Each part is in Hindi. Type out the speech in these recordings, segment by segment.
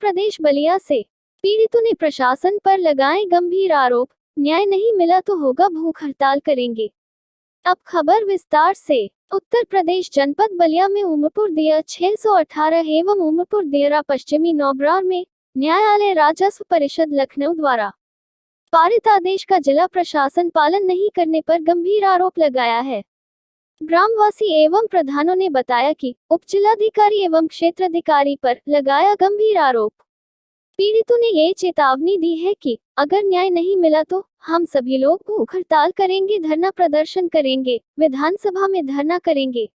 प्रदेश बलिया से पीड़ितों ने प्रशासन पर लगाए गंभीर आरोप, न्याय नहीं मिला तो होगा भूख हड़ताल करेंगे। अब खबर विस्तार से। उत्तर प्रदेश जनपद बलिया में उमरपुर दिया 618 एवं उमरपुर दियरा पश्चिमी नौबरार में न्यायालय राजस्व परिषद लखनऊ द्वारा पारित आदेश का जिला प्रशासन पालन नहीं करने पर गंभीर आरोप लगाया है। ग्रामवासी एवं प्रधानों ने बताया कि उप जिलाधिकारी एवं क्षेत्राधिकारी पर लगाया गंभीर आरोप। पीड़ितों ने ये चेतावनी दी है कि अगर न्याय नहीं मिला तो हम सभी लोग भूख हड़ताल करेंगे, धरना प्रदर्शन करेंगे, विधानसभा में धरना करेंगे।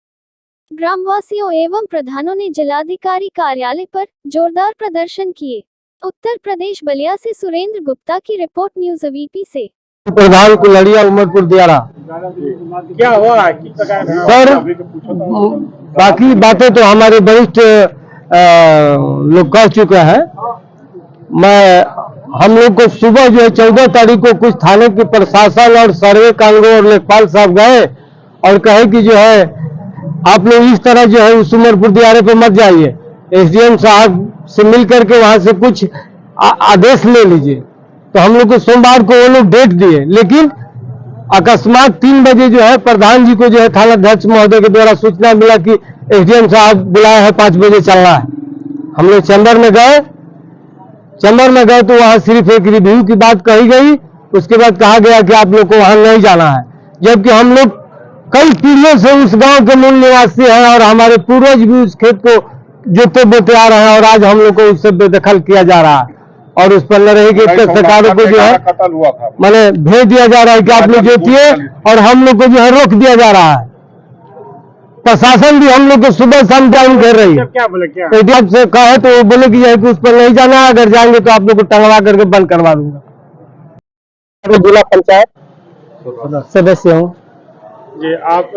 ग्रामवासियों एवं प्रधानों ने जिलाधिकारी कार्यालय पर जोरदार प्रदर्शन किए। उत्तर प्रदेश बलिया से सुरेंद्र गुप्ता की रिपोर्ट, न्यूज वीपी से। प्रधान कुलड़िया उमरपुर दियारा। क्या हुआ? किस प्रकार सर, बाकी बातें तो हमारे वरिष्ठ लोग कर चुके हैं। हम लोग को सुबह जो है 14 तारीख को कुछ थाने के प्रशासन और सर्वे कांगो और लेखपाल साहब गए और कहे कि जो है आप लोग इस तरह जो है उस उमरपुर दियारे पे मत जाइए, एसडीएम साहब से मिल करके वहां से कुछ आदेश ले लीजिए। तो हम लोग को सोमवार को वो लोग डेट दिए, लेकिन अकस्मात 3 बजे जो है प्रधान जी को जो है थानाध्यक्ष महोदय के द्वारा सूचना मिला कि एसडीएम साहब बुलाया है, 5 बजे चलना है। हम लोग चैम्बर में गए तो वहां सिर्फ एक रिव्यू की बात कही गई। उसके बाद कहा गया कि आप लोग को वहां नहीं जाना है, जबकि हम लोग कई पीढ़ियों से उस गांव के मूल निवासी हैं और हमारे पूर्वज भी उस खेत को जोते बोते आ रहे हैं और आज हम लोग को उससे बेदखल किया जा रहा है और उस पर रहेगी सरकारों को जो है मैंने भेज दिया जा रहा है कि आप लोग जोतिए और हम लोग को जो है रोक दिया जा रहा है। प्रशासन भी हम लोग को सुबह शाम टाइम कर रही है। क्या बोले? क्या एडीएम से कहा है तो वो बोले कि उस पर नहीं जाना है, अगर जाएंगे तो आप लोग को टंगवा करके बंद करवा दूंगा। जिला पंचायत सदस्य हूँ जी। आप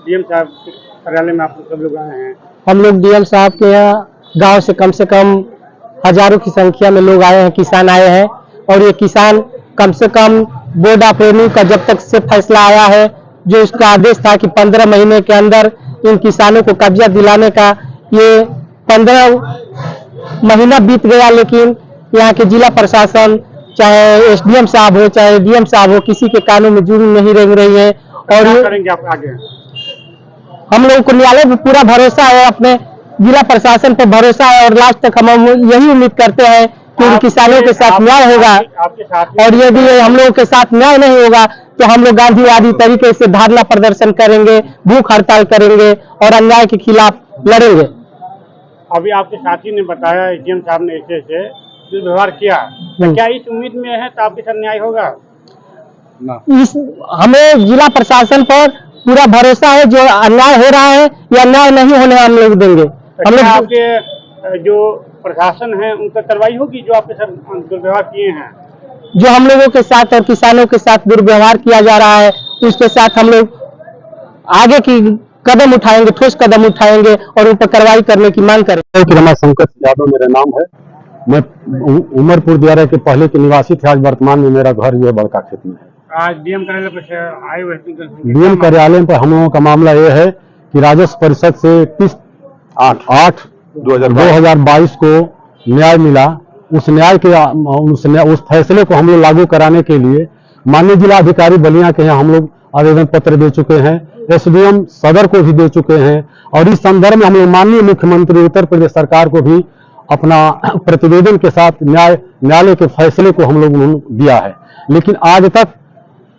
डीएम साहब कार्यालय में आप सब लोग आए हैं? हम लोग डीएम साहब के यहाँ गांव से कम हजारों की संख्या में लोग आए हैं, किसान आए हैं और ये किसान कम से कम बोर्ड ऑफ रेवेन्यू का जब तक से फैसला आया है, जो उसका आदेश था कि 15 महीने के अंदर इन किसानों को कब्जा दिलाने का, ये 15 महीना बीत गया, लेकिन यहाँ के जिला प्रशासन चाहे एसडीएम साहब हो चाहे डीएम साहब हो, किसी के कानों में जूं नहीं रेंग रही है। और क्या करेंगे आप आगे? हम लोगों को न्यायालय पर पूरा भरोसा है, अपने जिला प्रशासन पर भरोसा है और लास्ट तक हम यही उम्मीद करते हैं कि उन किसानों के साथ न्याय होगा। और यदि हम लोगों के साथ न्याय नहीं होगा तो हम लोग गांधीवादी तरीके से धरना प्रदर्शन करेंगे, भूख हड़ताल करेंगे और अन्याय के खिलाफ लड़ेंगे। अभी आपके साथी ने बताया एसडीएम साहब ने ऐसे व्यवहार किया, तो क्या इस उम्मीद में है तो आपके साथ न्याय होगा? हमें जिला प्रशासन पर पूरा भरोसा है, जो अन्याय हो रहा है या अन्याय नहीं होने हम लोग देंगे। हम लोग आपके जो प्रशासन है उनका कार्रवाई होगी जो आपके साथ दुर्व्यवहार किए हैं, जो हम लोगों के साथ और किसानों के साथ दुर्व्यवहार किया जा रहा है, उसके साथ हम लोग आगे की कदम उठाएंगे, ठोस कदम उठाएंगे और उन पर कार्रवाई करने की मांग करेंगे। रमाशंकर यादव मेरा नाम है। मैं उमरपुर दियारा के पहले के निवासी थे, आज वर्तमान में मेरा घर जो है बड़का खेत में है। आज डीएम कार्यालय पर आए हुए डीएम कार्यालय पर हम लोगों का मामला यह है कि राजस्व परिषद से 30/8/2022 को न्याय मिला। उस न्याय के उस फैसले को हम लोग लागू कराने के लिए माननीय जिलाधिकारी बलिया के यहाँ हम लोग आवेदन पत्र दे चुके हैं, एसडीएम सदर को भी दे चुके हैं और इस संदर्भ में हम लोग माननीय मुख्यमंत्री उत्तर प्रदेश सरकार को भी अपना प्रतिवेदन के साथ न्यायालय के फैसले को हम लोग दिया है। लेकिन आज तक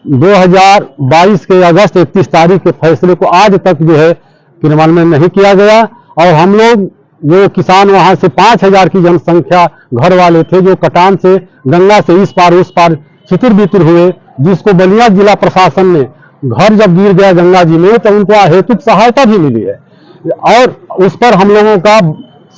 2022 के अगस्त 31 तारीख के फैसले को आज तक जो है क्रियान्वयन नहीं किया गया और हम लोग जो किसान वहां से 5000 की जनसंख्या घर वाले थे, जो कटान से गंगा से इस पार उस पार छितिर बितिर हुए, जिसको बलिया जिला प्रशासन ने घर जब गिर गया गंगा जी में तो उनको अहेतुक सहायता भी मिली है और उस पर हम लोगों का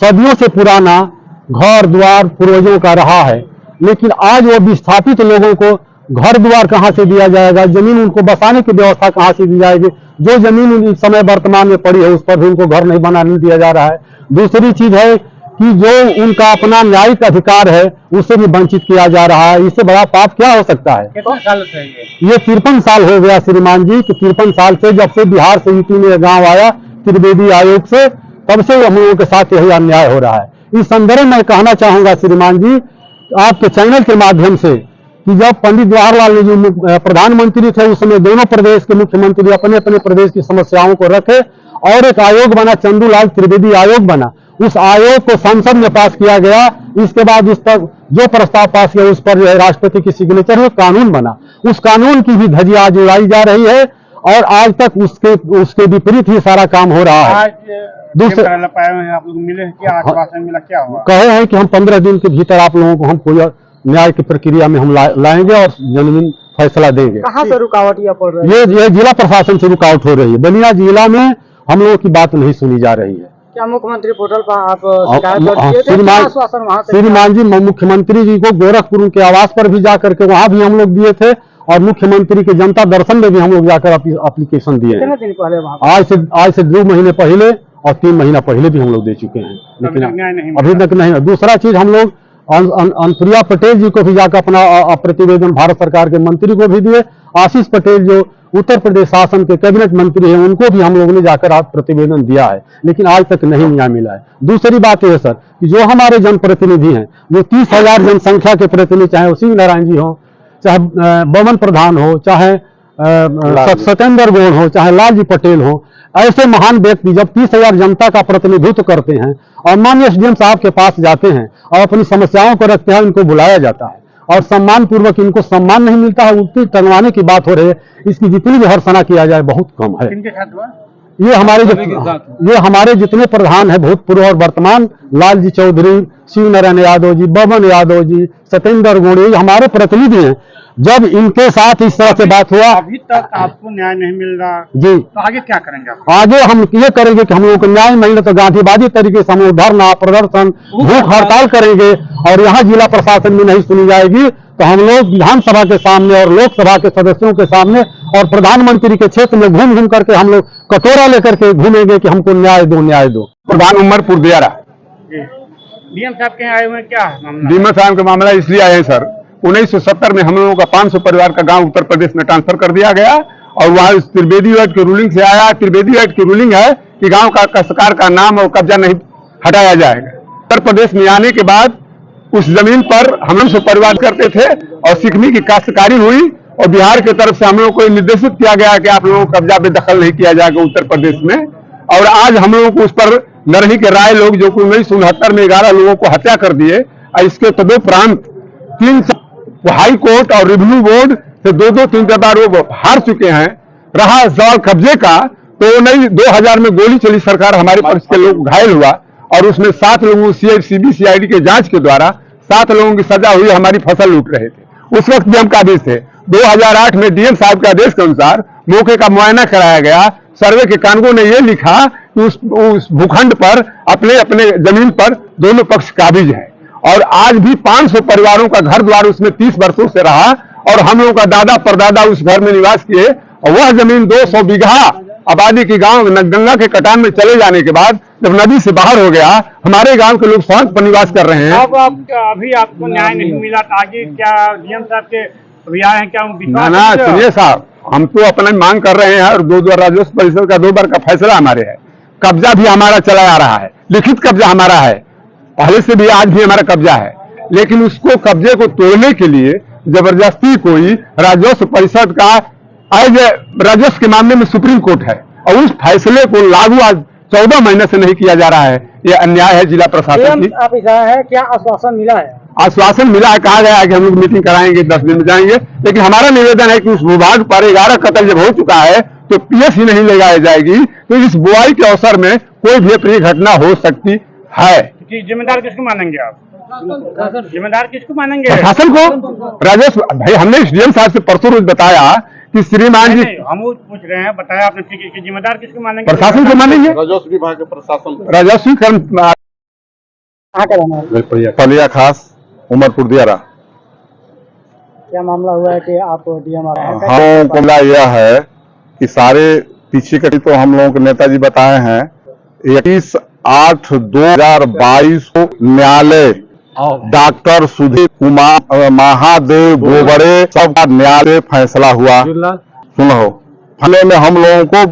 सदियों से पुराना घर द्वार पूर्वजों का रहा है। लेकिन आज वो विस्थापित लोगों को घर द्वार कहाँ से दिया जाएगा, जमीन उनको बसाने की व्यवस्था कहाँ से दी जाएगी? जो जमीन इस समय वर्तमान में पड़ी है उस पर भी उनको घर नहीं बनाने दिया जा रहा है। दूसरी चीज है कि जो उनका अपना न्यायिक अधिकार है उससे भी वंचित किया जा रहा है। इससे बड़ा पाप क्या हो सकता है? कितने साल से ये 53 साल हो गया श्रीमान जी, कि 53 साल से जब से बिहार से यूपी में गांव आया त्रिवेदी आयोग से, तब से हम लोगों के साथ यही अन्याय हो रहा है। इस संदर्भ में कहना चाहूंगा श्रीमान जी, आपके चैनल के माध्यम से, कि जब पंडित जवाहरलाल नेहरू प्रधानमंत्री थे उस समय दोनों प्रदेश के मुख्यमंत्री अपने अपने प्रदेश की समस्याओं को रखे और एक आयोग बना, चंदूलाल त्रिवेदी आयोग बना। उस आयोग को संसद में पास किया गया। इसके बाद उस पर जो प्रस्ताव पास किया उस पर जो है राष्ट्रपति की सिग्नेचर है, कानून बना। उस कानून की भी धज्जियां आज उड़ाई जा रही है और आज तक उसके विपरीत ही सारा काम हो रहा है। दूसरे आप लोग मिले क्या आश्वासन मिला, क्या हुआ? कहे हैं कि हम 15 दिन के भीतर आप लोगों को हम कोई न्याय की प्रक्रिया में हम लाएंगे और जमीन फैसला देंगे। कहाँ से रुकावट यह पड़ रही है? ये जिला प्रशासन से रुकावट हो रही है। बलिया जिला में हम लोगों की बात नहीं सुनी जा रही है। क्या मुख्यमंत्री पोर्टल पर आप शिकायत दर्ज किए थे? क्या आश्वासन वहाँ से? श्रीमान जी, मुख्यमंत्री जी को गोरखपुर उनके आवास पर भी जाकर के वहां भी हम लोग दिए थे और मुख्यमंत्री के जनता दर्शन में भी हम लोग जाकर एप्लीकेशन दिए हैं। कितने दिन पहले वहाँ? आज से 2 महीने पहले और 3 महीना पहले भी हम लोग दे चुके हैं, लेकिन अभी तक नहीं। दूसरा चीज, हम लोग अनुप्रिया पटेल जी को भी जाकर अपना प्रतिवेदन भारत सरकार के मंत्री को भी दिए। आशीष पटेल जो उत्तर प्रदेश शासन के कैबिनेट मंत्री हैं उनको भी हम लोगों ने जाकर आज प्रतिवेदन दिया है, लेकिन आज तक नहीं न्याय मिला है। दूसरी बात यह सर कि जो हमारे जनप्रतिनिधि हैं, जो 30,000 जनसंख्या के प्रतिनिधि, चाहे वो शिव नारायण जी हो, चाहे बमन प्रधान हो, चाहे सत्येंद्र गौड़ हो, चाहे लालजी पटेल हो, ऐसे महान व्यक्ति जब 30,000 जनता का प्रतिनिधित्व करते हैं और माननीय एसडीएम साहब के पास जाते हैं और अपनी समस्याओं को रखते हैं, इनको बुलाया जाता है और सम्मान पूर्वक इनको सम्मान नहीं मिलता है, उल्टी टंगवाने की बात हो रही है। इसकी जितनी भी भर्त्सना किया जाए बहुत कम है। ये हमारे जितने प्रधान हैं भूतपूर्व और वर्तमान, लालजी चौधरी, शिव नारायण यादव जी, बमन यादव जी, सत्येंद्र गौड़, ये हमारे प्रतिनिधि हैं। जब इनके साथ इस तरह से बात हुआ, अभी तक आपको न्याय नहीं मिल रहा जी, तो आगे क्या करेंगे आप? आगे हम ये करेंगे कि हम लोगों को न्याय मिले तो गांधीवादी तरीके से हम लोग धरना प्रदर्शन भूख हड़ताल करेंगे और यहाँ जिला प्रशासन में नहीं सुनी जाएगी तो हम लोग विधानसभा के सामने और लोकसभा के सदस्यों के सामने और प्रधानमंत्री के क्षेत्र में घूम घूम करके हम लोग कटोरा लेकर के घूमेंगे कि हमको न्याय दो, न्याय दो। प्रधान उमरपुर दियारा डीएम साहब के आए हुए, क्या मामला? डीएम साहब का मामला इसलिए आए हैं सर, 1970 में हम लोगों का 500 परिवार का गांव उत्तर प्रदेश में ट्रांसफर कर दिया गया और वहां त्रिवेदी एक्ट की रूलिंग से आया। त्रिवेदी एक्ट की रूलिंग है कि गांव का काश्तकार का नाम और कब्जा नहीं हटाया जाएगा। उत्तर प्रदेश में आने के बाद उस जमीन पर हम लोग परिवार करते थे और सिकनी की काश्तकारी हुई और बिहार की तरफ से हम लोगों को निर्देशित किया गया कि आप लोगों को कब्जा पे दखल नहीं किया जाएगा उत्तर प्रदेश में। और आज हम लोगों को उस पर नरही के राय लोग जो कि 1969 में 11 लोगों को हत्या कर दिए और इसके तदोपरांत 3 हाई कोर्ट और रिव्यू बोर्ड से 2-3 बार वो हार चुके हैं। रहा सवाल कब्जे का तो नहीं, 2000 में गोली चली सरकार, हमारे पक्ष के लोग घायल हुआ और उसमें 7 लोगों को CBCID के जांच के द्वारा 7 लोगों की सजा हुई, हमारी फसल लूट रहे थे। उस वक्त भी हम काबिज थे। 2008 में डीएम साहब के आदेश के अनुसार मौके का मुआयना कराया गया। सर्वे के कानूनों ने यह लिखा कि उस भूखंड पर अपने अपने जमीन पर दोनों पक्ष काबिज है और आज भी 500 परिवारों का घर द्वार उसमें 30 वर्षों से रहा और हम लोगों का दादा परदादा उस घर में निवास किए और वह जमीन 200 बीघा आबादी की गांव गंगा के कटान में चले जाने के बाद जब नदी से बाहर हो गया, हमारे गांव के लोग सड़क पर निवास कर रहे हैं। अब अभी आपको न्याय नहीं मिला तो आगे क्या डीएम साहब के अभियान है, क्या ना सुनिए साहब, हम तो अपना मांग कर रहे हैं और 2 बार राजस्व परिषद का 2 बार का फैसला हमारे है। कब्जा भी हमारा चला आ रहा है, लिखित कब्जा हमारा है, पहले से भी आज भी हमारा कब्जा है, लेकिन उसको कब्जे को तोड़ने के लिए जबरदस्ती कोई राजस्व परिषद का आज राजस्व के मामले में सुप्रीम कोर्ट है और उस फैसले को लागू आज 14 महीने से नहीं किया जा रहा है। यह अन्याय है जिला प्रशासन की। आप है, क्या आश्वासन मिला है? आश्वासन मिला है, कहा गया है कि हम लोग मीटिंग कराएंगे, 10 दिन में जाएंगे, लेकिन हमारा निवेदन है कि उस विभाग पर 11 कत्ल जब हो चुका है तो PS ही नहीं लगाई जाएगी तो इस बुआई के अवसर में कोई भी अप्रिय घटना हो सकती है। जिम्मेदार किसको मानेंगे आप? जिम्मेदार किसको मानेंगे? प्रशासन को। राजस्व भाई हमने डीएम साहब से परसों रोज बताया कि श्रीमान जी, हम पूछ रहे हैं, बताया आपने कि जिम्मेदार किसको मानेंगे? प्रशासन को मानेंगे, राजस्व विभाग के प्रशासन, राजस्व पलिया खास उमरपुर दियारा। क्या मामला हुआ है कि आप डीएम आ रहे हैं? हाँ, मामला यह है कि सारे पीछे कटी तो हम लोगों के नेताजी बताए हैं 21/8/2022 को न्यायालय डॉक्टर सुधीर कुमार महादेव गोबड़े सबका न्यायालय फैसला हुआ। सुनो, फैसले में हम लोगों को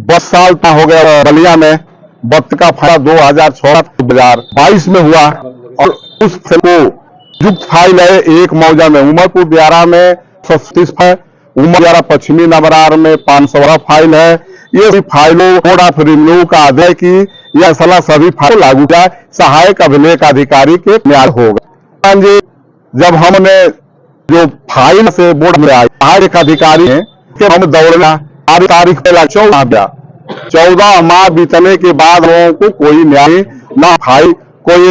10 साल हो गया बलिया में वक्त का फायदा 2022 में हुआ और उस को युक्त फाइल है एक मौजा में उमरपुर दियारा में 37 है, उमर दियारा पश्चिमी नबरार में 500 फाइल है। ये सभी फाइलों बोर्ड ऑफ रिव्यू का आदेश है कि यह सलाह सभी फाइल लागू जाए, सहायक अभिलेख अधिकारी के न्याय होगा। जब हमने जो फाइल से बोर्ड में आए सहायक अधिकारी है कि हम दौड़ना तारीख पहला 14 माह बीतने के बाद लोगों को कोई न्याय ना फाइल कोई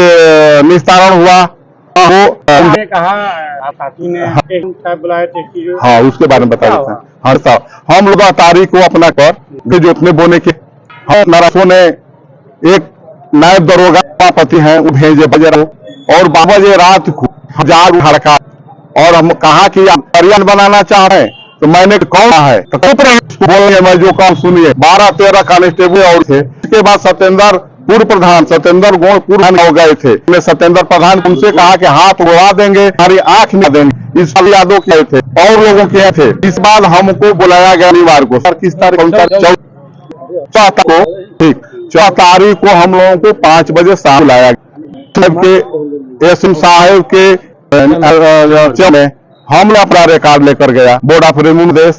निस्तारण हुआ आपने कहा आप साथी ने साहब बुलाए थे कि जो हाँ उसके बारे में बता देते हैं। हाँ साहब, हम लोग तारीख को अपना कर जोतने बोने के हम नरसों ने एक नायब दरोगा पति हैं वो भेजे बजे और 12 बजे रात को जाग हड़का और हम कहा कि आप परियन बनाना चाह रहे हैं तो मैंने कौन है तो चुप रहे बोलेंगे, मैं जो काम सुनिए 12-13 कांस्टेबल और थे। इसके बाद सत्येंद्र पूर्व प्रधान सत्येंद्र गौड़ पूर्व हो गए थे। सत्येंद्र प्रधान उनसे कहा कि हाथ उड़ा देंगे, हमारी आंख में देंगे। इस साल यादव के थे और लोगों के थे। इस बाद हमको बुलाया गया रविवार को, सर किस तारीख को ठीक 4 तारीख को हम लोगों को 5 बजे शाम बुलाया गया। एसएम साहब के में हम अपना रिकॉर्ड लेकर गया बोर्ड ऑफ रिव्यू देश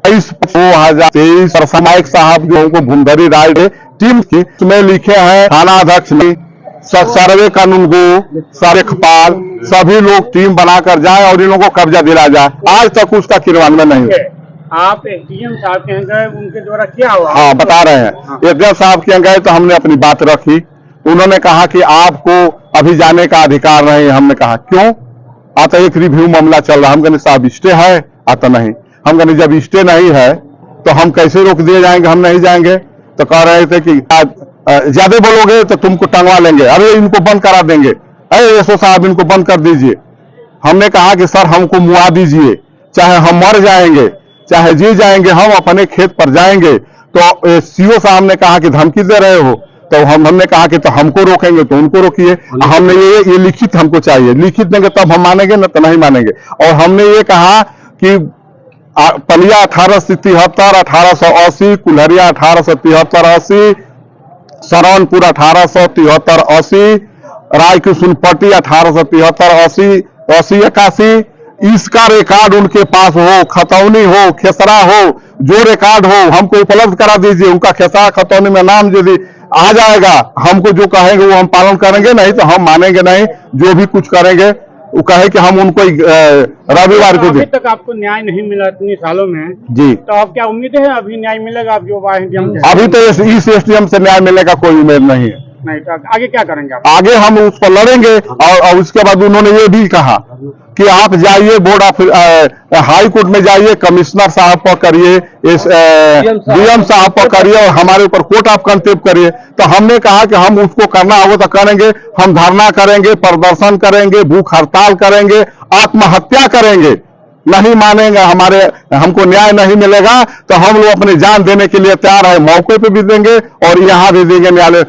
2023 सामायिक साहब जो उनको भूमधरी राय टीम की उसमें लिखे हैं थाना अध्यक्ष ने सर्वे कानून को सारे खपाल सभी लोग टीम बनाकर जाए और इन लोगों को कब्जा दिला जाए। आज तक उसका क्रियान्वयन नहीं है। आप एसडीएम साहब के यहाँ गए, उनके द्वारा क्या हुआ? हाँ बता रहे हैं। एसडीएम साहब के यहाँ गए तो हमने अपनी बात रखी। उन्होंने कहा कि आपको अभी जाने का अधिकार नहीं। हमने कहा क्यों? आता एक रिव्यू मामला चल रहा। हम कहने साहब स्टे है? आता नहीं। हम कहने जब स्टे नहीं है तो हम कैसे रोक दिए जाएंगे, हम नहीं जाएंगे। तो कह रहे थे कि ज्यादा बोलोगे तो तुमको टंगवा लेंगे, अरे इनको बंद करा देंगे, अरे एसओ साहब इनको बंद कर दीजिए। हमने कहा कि सर हमको मुआ दीजिए, चाहे हम मर जाएंगे चाहे जी जाएंगे, हम अपने खेत पर जाएंगे। तो सीओ साहब ने कहा कि धमकी दे रहे हो, तो हमने कहा कि तो हमको रोकेंगे तो उनको रोकिए। हमने ये लिखित हमको चाहिए, लिखित देंगे तब हम मानेंगे न तो नहीं मानेंगे। और हमने ये कहा कि पलिया 1873, 1880, कुल्हरिया 1873-80, सरवनपुर 1873-80, रायकृष्णपट्टी 1873-80-81। इसका रिकॉर्ड उनके पास हो, खतौनी हो, खेसरा हो, जो रिकॉर्ड हो हमको उपलब्ध करा दीजिए। उनका खेसरा खतौनी में नाम यदि आ जाएगा, हमको जो कहेंगे वो हम पालन करेंगे, नहीं तो हम मानेंगे नहीं। जो भी कुछ करेंगे वो कहे कि हम उनको रविवार को अभी तक आपको न्याय नहीं मिला इतने सालों में जी, तो आप क्या उम्मीद है अभी न्याय मिलेगा? आप जो अभी तो इस एसडीएम से न्याय मिलने का कोई उम्मीद नहीं है। नहीं तो आगे क्या करेंगे आप? आगे हम उस पर लड़ेंगे। और उसके बाद उन्होंने ये भी कहा कि आप जाइए बोर्ड ऑफ हाई कोर्ट में जाइए, कमिश्नर साहब पर करिए, डीएम साहब पर करिए और हमारे ऊपर कोर्ट ऑफ कंटेम्प्ट करिए। तो हमने कहा कि हम उसको करना होगा तो करेंगे। हम धरना करेंगे, प्रदर्शन करेंगे, भूख हड़ताल करेंगे, आत्महत्या करेंगे। नहीं मानेंगे, हमको न्याय नहीं मिलेगा तो हम लोग अपनी जान देने के लिए तैयार है। मौके पे भी देंगे और यहाँ भी देंगे, न्यायालय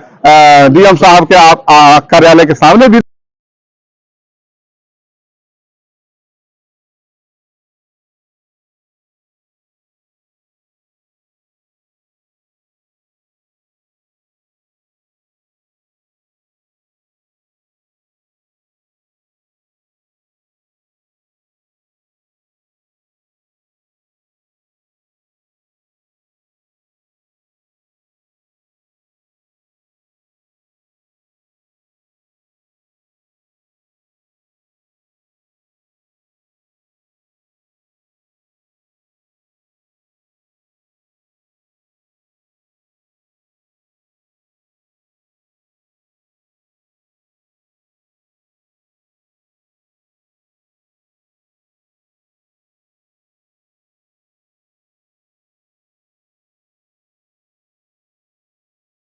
डीएम साहब के कार्यालय के सामने भी।